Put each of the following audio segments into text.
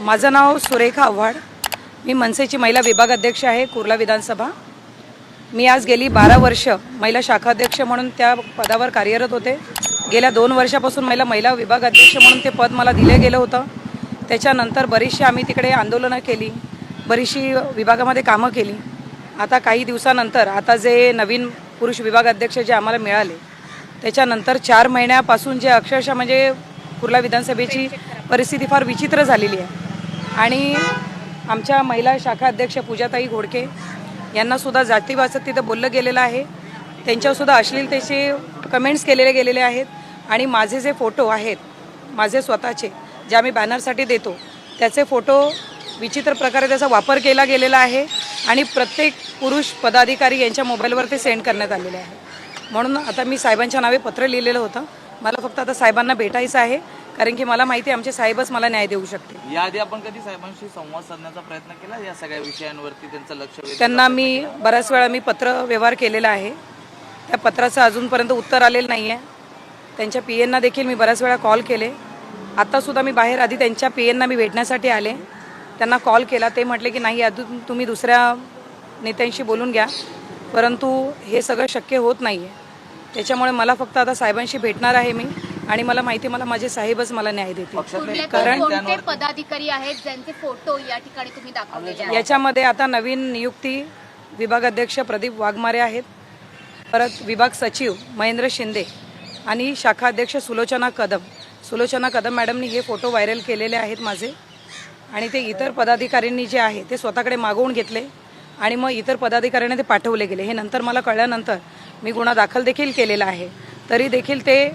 माझं नाव सुरेखा आव्हाड. मी मनसेची महिला विभाग अध्यक्ष आहे कुर्ला विधानसभा. मी आज गेली 12 वर्ष महिला शाखा अध्यक्ष म्हणून त्या पदावर कार्यरत होते. गेल्या 2 वर्षापासून महिला विभाग अध्यक्ष म्हणून ते पद मला दिले गेलं होतं. त्याच्यानंतर बरीचशी आम्ही तिकडे आंदोलनं केली, बरीचशी विभागामध्ये कामं केली. आता काही दिवसानंतर आता जे नवीन पुरुष विभाग अध्यक्ष जे आम्हाला मिळाले त्याच्यानंतर 4 महिन्यापासून जे अक्षरशः म्हणजे कुर्ला विधानसभेची परिस्थिती फार विचित्र झालेली आहे. आणि आमच्या महिला शाखा अध्यक्ष पूजाताई घोडके यांनासुद्धा जातीवाचक तिथं बोललं गेलेलं आहे. त्यांच्यावरसुद्धा अश्लीलतेचे कमेंट्स केलेले गेलेले आहेत. आणि माझे जे फोटो आहेत माझे स्वतःचे जे आम्ही बॅनरसाठी देतो त्याचे फोटो विचित्र प्रकारे त्याचा वापर केला गेलेला आहे आणि प्रत्येक पुरुष पदाधिकारी यांच्या मोबाईलवर ते सेंड करण्यात आलेले आहे. म्हणून आता मी साहेबांच्या नावे पत्र लिहिलेलं होतं. मला फक्त आता साहेबांना भेटायचं आहे, कारण की मला माहिती आहे आमचे साहेबच मला न्याय देऊ शकते. याआधी आपण कधी साहेबांशी संवाद साधण्याचा प्रयत्न केला या सगळ्या विषयांवरती त्यांचं लक्ष? त्यांना मी बऱ्याच वेळा पत्र व्यवहार केलेला आहे. त्या पत्राचं अजूनपर्यंत उत्तर आलेलं नाही आहे. त्यांच्या पीएनना देखील मी बऱ्याच वेळा कॉल केले. आत्तासुद्धा मी बाहेर आधी त्यांच्या पीएनना मी भेटण्यासाठी आले, त्यांना कॉल केला. ते म्हटले की नाही अजून तुम्ही दुसऱ्या नेत्यांशी बोलून घ्या, परंतु हे सगळं शक्य होत नाही आहे. त्याच्यामुळे मला फक्त आता साहेबांशी भेटणार आहे मी आणि मला माहिती मला माझे साहेबच मला न्याय देतील. कारण कोणते पदाधिकारी आहेत ज्यांचे फोटो या ठिकाणी तुम्ही दाखवलेले आहेत? याच्यामध्ये आता नवीन नियुक्ती विभाग अध्यक्ष प्रदीप वाघमारे आहेत, परत विभाग सचिव महेंद्र शिंदे आणि शाखा अध्यक्ष सुलोचना कदम मॅडमनी हे फोटो व्हायरल केलेले आहेत माझे. आणि ते इतर पदाधिकाऱ्यांनी जे आहे ते स्वतःकडे मागवून घेतले आणि मग इतर पदाधिकाऱ्यांना ते पाठवले गेले. हे नंतर मला कळल्यानंतर मी गुन्हा दाखल देखील केलेला आहे. तरी देखील ते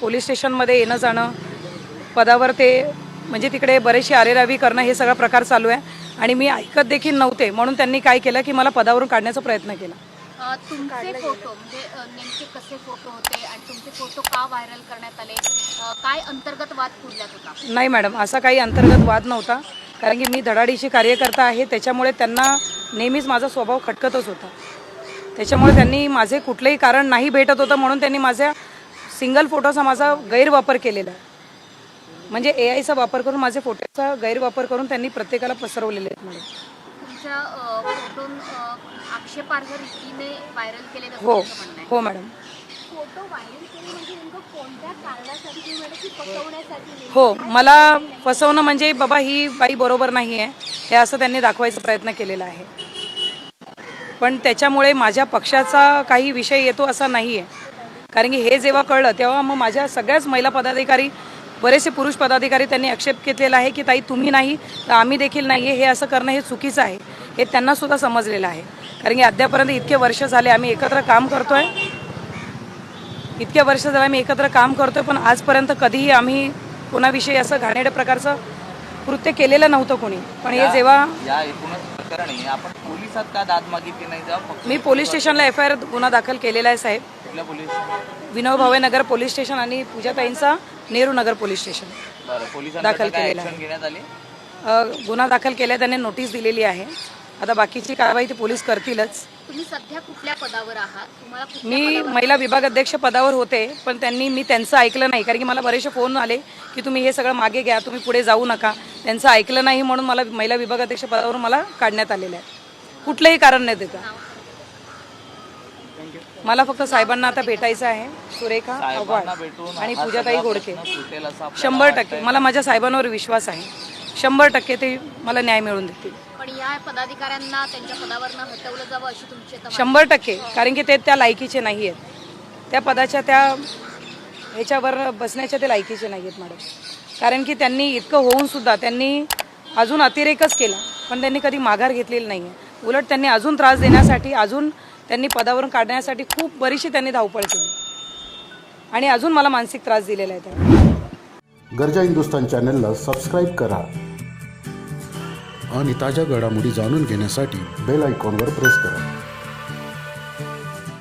पोलीस स्टेशनमध्ये येणं जाणं, पदावर ते म्हणजे तिकडे बरेचशी आरेरावी करणं हे सगळा प्रकार चालू आहे. आणि मी ऐकत देखील नव्हते म्हणून त्यांनी काय केलं की मला पदावरून काढण्याचा प्रयत्न केला. तुमचे फोटो म्हणजे नेमके कसे फोटो होते आणि तुमचे फोटो का व्हायरल करण्यात आले? काय अंतर्गत वाद पुढल्यात होता? नाही मॅडम, असा काही अंतर्गत वाद नव्हता, कारण की मी धडाडीची कार्यकर्ता आहे. त्याच्यामुळे त्यांना नेहमीच माझा स्वभाव खटकतच होता. त्याच्यामुळे त्यांनी माझे कुठलेही कारण नाही भेटत होतं म्हणून त्यांनी माझ्या सिंगल फोटोचा माझा गैरवापर केलेला आहे. म्हणजे AIचा वापर करून माझे फोटोचा गैरवापर करून त्यांनी प्रत्येकाला पसरवलेले आहेत. मॅडम तुमच्या फोटो आक्षेपार्ह रीतीने व्हायरल केले जातात? हो मॅडम. फोटो व्हायरल केले म्हणजे नेमकं कोणत्या कारणासाठी तुम्ही म्हणाल की फसवण्यासाठी? हो, मला फसवणं म्हणजे बाबा ही बाई बरोबर नाही आहे हे असं त्यांनी दाखवायचा प्रयत्न केलेला आहे. पण त्याच्यामुळे माझ्या पक्षाचा काही विषय येतो असा नाही आहे. कारण की हे जेव्हा कळलं तेव्हा मग माझ्या सगळ्याच महिला पदाधिकारी, बरेचसे पुरुष पदाधिकारी त्यांनी आक्षेप घेतलेला आहे की ताई तुम्ही नाही तर आम्ही देखील नाही आहे, हे असं करणं हे चुकीचं आहे. हे त्यांनासुद्धा समजलेलं आहे. कारण की अद्यापर्यंत इतके वर्ष झाले आम्ही एकत्र काम करतोय, पण आजपर्यंत कधीही आम्ही कोणाविषयी असं घाणेरड्या प्रकारचं कृत्य केलेलं नव्हतं कोणी. पण हे जेव्हा आपण पोलिसात का दाद मागितली नाही? मी पोलीस स्टेशनला FIR गुन्हा दाखल केलेला आहे साहेब. कुठल्या पोलीस? विनोद भावे नगर पोलीस स्टेशन आणि पूजाताईंचा नेहरू नगर पोलीस स्टेशन दाखल केलेला आहे. गुन्हा दाखल केला, त्यांनी नोटीस दिलेली आहे. आता बाकीची कारवाई ते पोलीस करतीलच. तुम्ही सध्या कुठल्या पदावर आहात? तुम्हाला मी महिला विभाग अध्यक्ष पदावर होते, पण मी त्यांचं ऐकलं नाही. कारण की मला बरेचसे फोन आले की तुम्ही हे सगळं मागे घ्या, तुम्ही पुढे जाऊ नका. त्यांचं ऐकलं नाही म्हणून मला महिला विभाग अध्यक्ष पदावरून मला काढण्यात आलेलं आहे, कुठलंही कारण नाही देता. मला फक्त साहेबांना आता भेटायचं आहे, सुरेखा आव्हाड आणि पूजाताई घोडके. 100% मला माझ्या साहेबांवर विश्वास आहे. 100% ते मला न्याय मिळवून देतील. पण या पदाधिकाऱ्यांना त्यांच्या पदावरनं हटवलं जावं अशी तुमची 100%, कारण की ते त्या लायकीचे नाही आहेत. त्या पदाच्या त्या ह्याच्यावर बसण्याच्या ते लायकीचे नाही आहेत मॅडम. कारण की त्यांनी इतकं होऊन सुद्धा त्यांनी अजून अतिरेकच केला, पण त्यांनी कधी माघार घेतलेली नाही आहे. उलट त्यांनी अजून त्रास देण्यासाठी, अजून त्यांनी पदावरून काढण्यासाठी खूप बरीचशी त्यांनी धावपळ केली आणि अजून मला मानसिक त्रास दिलेला आहे. गरजा हिंदुस्तान चॅनलला सबस्क्राईब करा आणि ताज्या घडामोडी जाणून घेण्यासाठी बेल आयकॉनवर प्रेस करा.